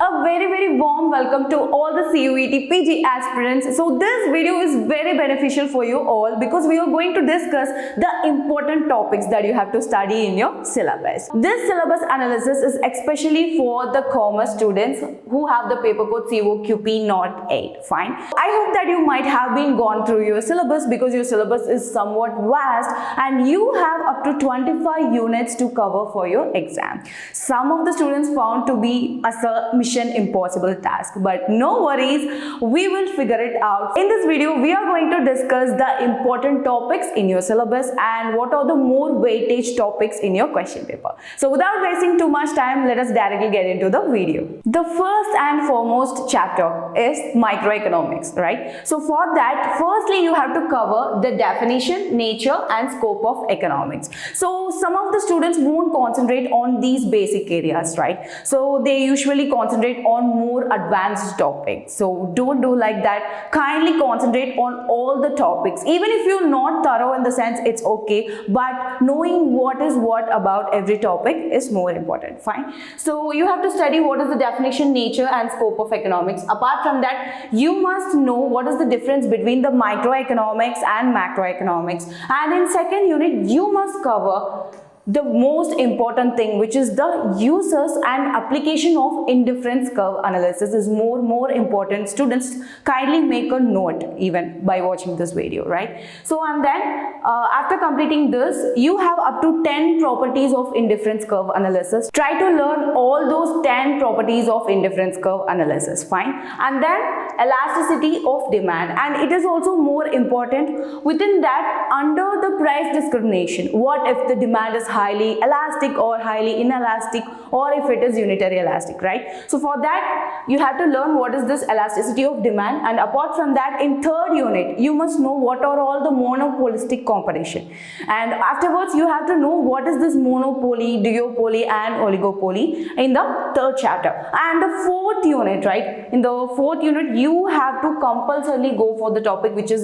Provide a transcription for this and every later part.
A very warm welcome to all the CUET PG aspirants. So this video is very beneficial for you all because we are going to discuss the important topics that you have to study in your syllabus. This syllabus analysis is especially for the commerce students who have the paper code COQP Not 8. Fine. I hope that you might have been gone through your syllabus because your syllabus is somewhat vast and you have up to 25 units to cover for your exam. Some of the students found to be a mission impossible task, but no worries, we will figure it out. In this video we are going to discuss the important topics in your syllabus and what are the more weightage topics in your question paper. So without wasting too much time, let us directly get into the video. The first and foremost chapter is microeconomics, right? So for that, firstly you have to cover the definition, nature and scope of economics. So some of the students won't concentrate on these basic areas, right? So they usually concentrate on more advanced topics. So don't do like that. Kindly concentrate on all the topics. Even if you're not thorough in the sense, it's okay, but knowing what is what about every topic is more important. Fine. So you have to study what is the definition, nature and scope of economics. Apart from that, you must know what is the difference between the microeconomics and macroeconomics. And in second unit, you must cover the most important thing, which is the uses and application of indifference curve analysis is more important. Students, kindly make a note even by watching this video, right? So and then after completing this, you have up to 10 properties of indifference curve analysis. Try to learn all those 10 properties of indifference curve analysis. Fine. And then elasticity of demand, and it is also more important. Within that, under the price discrimination, what if the demand is highly elastic or highly inelastic, or if it is unitary elastic, right? So for that, you have to learn what is this elasticity of demand, and apart from that, in third unit, you must know what are all the monopolistic competition, and afterwards you have to know what is this monopoly, duopoly and oligopoly in the third chapter. And the fourth unit, right? In the fourth unit, you have to compulsorily go for the topic which is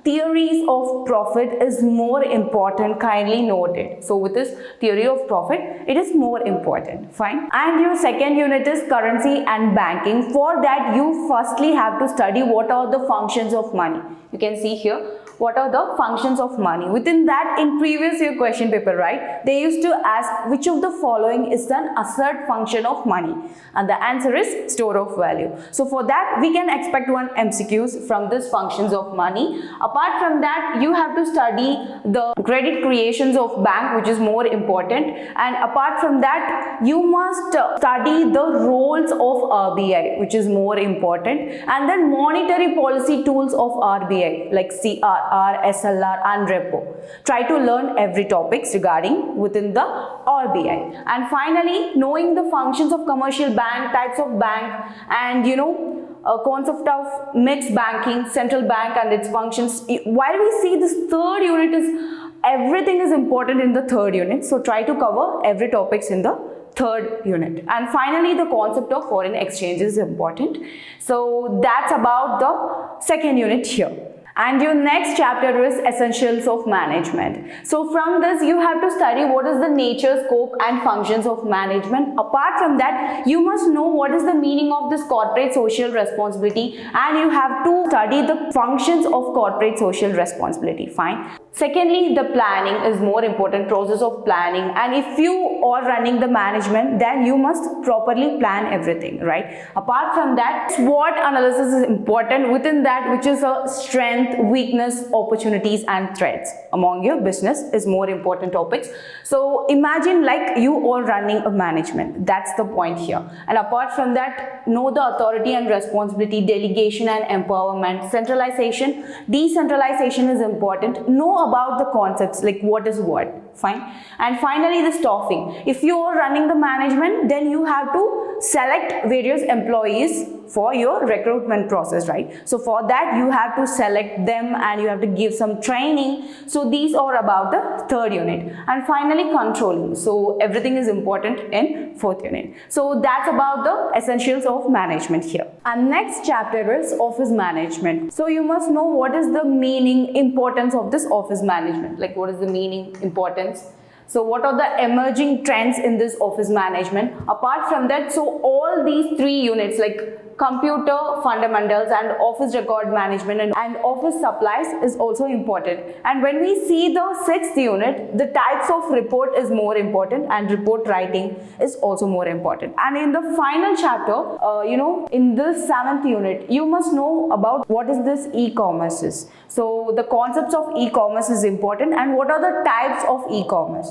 theories of profit is more important. Kindly note it. So with this theory of profit, it is more important. Fine. And your second unit is currency and banking. For that, you firstly have to study what are the functions of money. You can see here what are the functions of money. Within that, in previous year question paper, right, they used to ask which of the following is an assert function of money, and the answer is store of value. So for that, we can expect one MCQs from this functions of money. Apart from that, you have to study the credit creations of bank, which is more important, and apart from that, you must study the roles of RBI, which is more important, and then monetary policy tools of RBI like CR, SLR and repo. Try to learn every topics regarding within the RBI. And finally, knowing the functions of commercial bank, types of bank, and a concept of mixed banking, central bank and its functions. While we see this third unit is everything is important in the third unit, so try to cover every topics in the third unit. And finally, the concept of foreign exchange is important. So that's about the second unit here. And your next chapter is essentials of management. So from this, you have to study what is the nature, scope and functions of management. Apart from that, you must know what is the meaning of this corporate social responsibility, and you have to study the functions of corporate social responsibility. Fine. Secondly, the planning is more important, process of planning, and if you are running the management, then you must properly plan everything, right? Apart from that, SWOT analysis is important. Within that, which is a strength, weakness, opportunities and threats among your business is more important topics. So imagine like you are running a management, that's the point here. And apart from that, know the authority and responsibility, delegation and empowerment, centralization, decentralization is important. Know about the concepts like what is what. Fine. And finally, the staffing. If you are running the management, then you have to select various employees for your recruitment process, right? So for that, you have to select them and you have to give some training. So these are about the third unit. And finally, controlling. So everything is important in fourth unit. So that's about the essentials of management here. And next chapter is office management. So you must know what is the meaning, importance of this office management. Like what is the meaning, importance. So what are the emerging trends in this office management? Apart from that, so all these 3 units like computer fundamentals and office record management and office supplies is also important. And when we see the 6th unit, the types of report is more important and report writing is also more important. And in the final chapter, in this 7th unit, you must know about what is this e-commerce is. So the concepts of e-commerce is important, and what are the types of e-commerce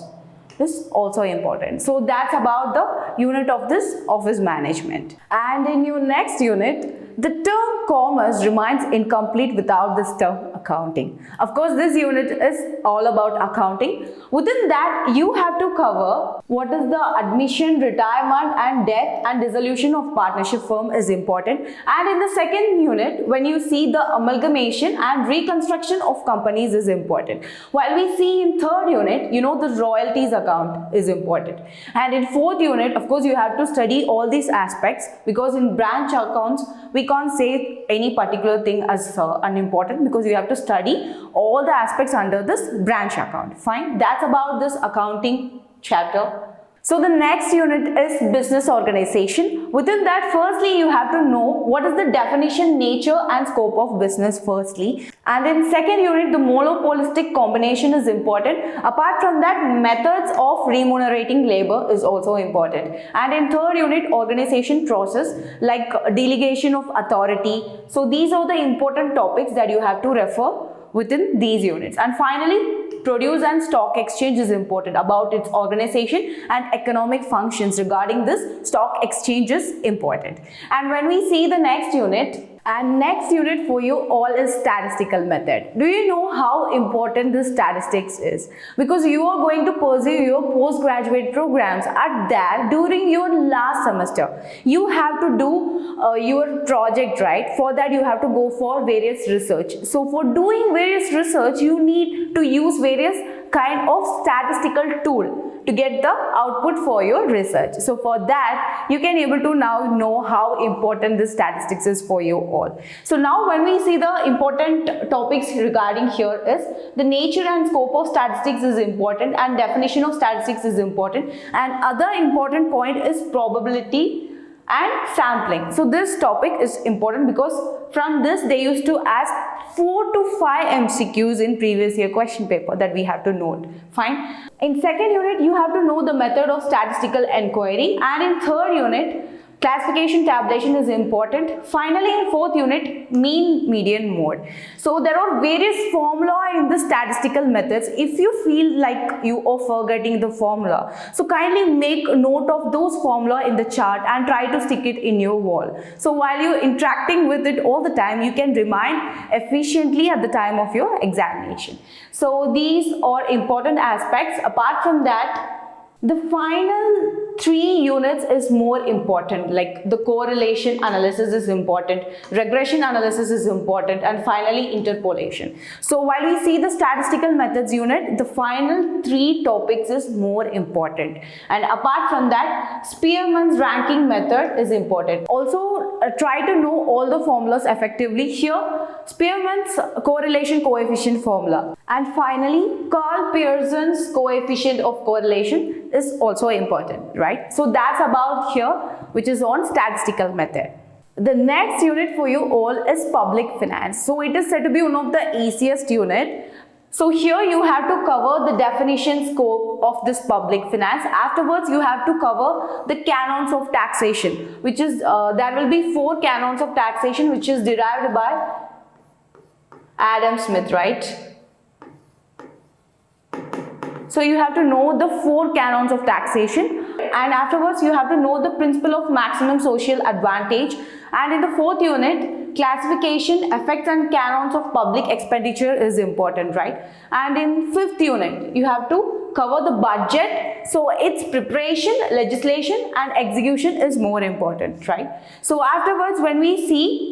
is also important. So that's about the unit of this office management. And in your next unit, the term commerce remains incomplete without this term accounting. Of course, this unit is all about accounting. Within that, you have to cover what is the admission, retirement and death and dissolution of partnership firm is important. And in the second unit, when you see the amalgamation and reconstruction of companies is important. While we see in third unit, the royalties account is important. And in fourth unit, of course, you have to study all these aspects, because in branch accounts, we can't say any particular thing as unimportant, because you have to study all the aspects under this branch account. Fine, that's about this accounting chapter. So the next unit is business organization. Within that, firstly, you have to know what is the definition, nature and scope of business firstly. And in second unit, the monopolistic combination is important. Apart from that, methods of remunerating labor is also important. And in third unit, organization process like delegation of authority. So these are the important topics that you have to refer within these units. And finally, produce and stock exchange is important, about its organization and economic functions regarding this stock exchange is important. And when we see the next unit, and next unit for you all is statistical method. Do you know how important this statistics is? Because you are going to pursue your postgraduate programs at that during your last semester. You have to do your project, right? For that you have to go for various research. So for doing various research, you need to use various kind of statistical tool to get the output for your research. So for that, you can able to now know how important this statistics is for you all. So now when we see the important topics regarding here is the nature and scope of statistics is important, and definition of statistics is important, and other important point is probability and sampling. So this topic is important because from this they used to ask 4 to 5 MCQs in previous year question paper that we have to note. Fine. In second unit, you have to know the method of statistical inquiry, and in third unit, classification tabulation is important. Finally, in fourth unit, mean, median, mode. So there are various formula in the statistical methods. If you feel like you are forgetting the formula, so kindly make note of those formula in the chart and try to stick it in your wall. So while you're interacting with it all the time, you can remind efficiently at the time of your examination. So these are important aspects. Apart from that, the final 3 units is more important, like the correlation analysis is important, regression analysis is important, and finally interpolation. So while we see the statistical methods unit, the final 3 topics is more important. And apart from that, Spearman's ranking method is important. Also try to know all the formulas effectively. Here, Spearman's correlation coefficient formula. And finally, Carl Pearson's coefficient of correlation is also important, right? So that's about here, which is on statistical method. The next unit for you all is public finance. So it is said to be one of the easiest unit. So here you have to cover the definition scope of this public finance. Afterwards, you have to cover the canons of taxation, which is, there will be 4 canons of taxation, which is derived by Adam Smith, right? So you have to know the 4 canons of taxation, and afterwards you have to know the principle of maximum social advantage. And in the 4th unit, classification, effects and canons of public expenditure is important, right? And in 5th unit, you have to cover the budget. So its preparation, legislation and execution is more important, right? So afterwards, when we see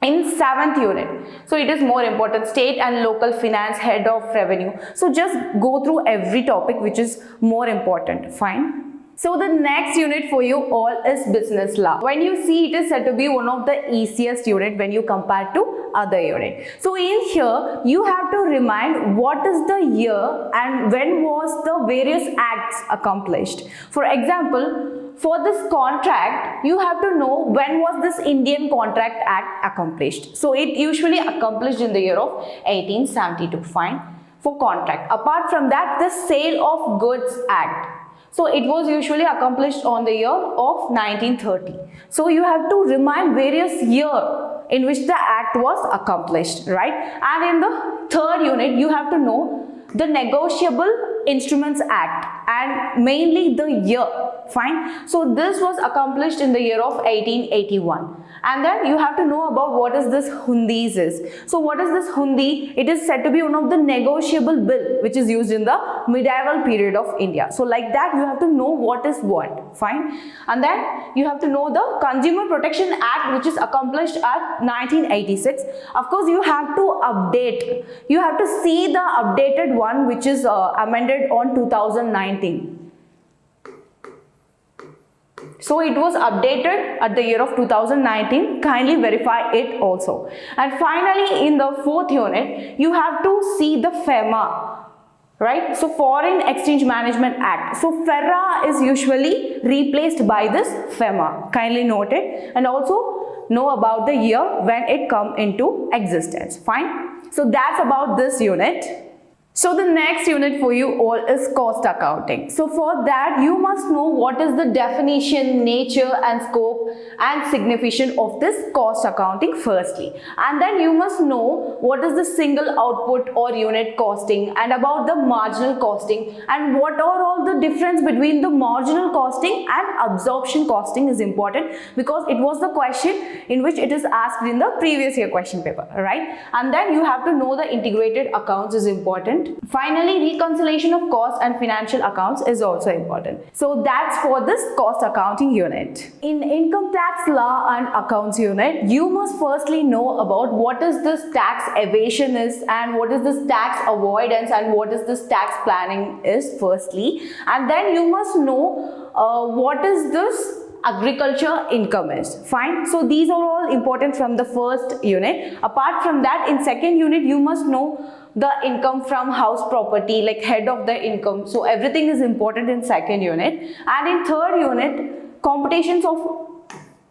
in 7th unit, so it is more important, state and local finance, head of revenue. So just go through every topic which is more important. Fine. So the next unit for you all is business law. When you see, it is said to be one of the easiest unit when you compare to other unit. So in here, you have to remind what is the year and when was the various acts accomplished. For example, for this contract, you have to know when was this Indian Contract Act accomplished. So it usually accomplished in the year of 1872. Fine. For contract. Apart from that, the Sale of Goods Act. So it was usually accomplished on the year of 1930. So you have to remind various year in which the act was accomplished, right? And in the third unit, you have to know the Negotiable Instruments Act and mainly the year. Fine. So this was accomplished in the year of 1881. And then you have to know about what is this hundis is. So what is this hundi? It is said to be one of the negotiable bill which is used in the medieval period of India. So like that you have to know what is what. Fine. And then you have to know the Consumer Protection Act which is accomplished at 1986. Of course you have to update. You have to see the updated one which is amended on 2019. So it was updated at the year of 2019. Kindly verify it also. And finally, in the fourth unit, you have to see the FEMA, right? So Foreign Exchange Management Act. So FERA is usually replaced by this FEMA. Kindly note it. And also know about the year when it come into existence. Fine. So that's about this unit. So the next unit for you all is cost accounting. So for that you must know what is the definition, nature and scope and significance of this cost accounting firstly. And then you must know what is the single output or unit costing and about the marginal costing and what are all the difference between the marginal costing and absorption costing is important because it was the question in which it is asked in the previous year question paper, right? And then you have to know the integrated accounts is important. Finally, reconciliation of cost and financial accounts is also important. So that's for this cost accounting unit. In income tax law and accounts unit, you must firstly know about what is this tax evasion is and what is this tax avoidance and what is this tax planning is firstly. And then you must know what is this agriculture income is. Fine. So these are all important from the first unit. Apart from that, in second unit, you must know the income from house property, like head of the income. So everything is important in second unit. And in third unit, computations of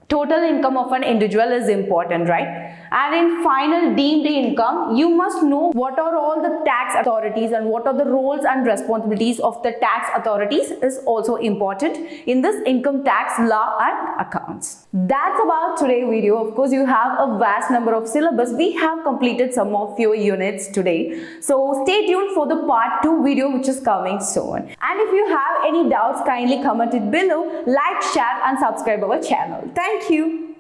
total income of an individual is important, right? And in final deemed income, you must know what are all the tax authorities and what are the roles and responsibilities of the tax authorities is also important in this income tax law and accounts. That's about today's video. Of course, you have a vast number of syllabus. We have completed some of your units today. So stay tuned for the part 2 video which is coming soon. And if you have any doubts, kindly comment it below, like, share and subscribe our channel. Thank you.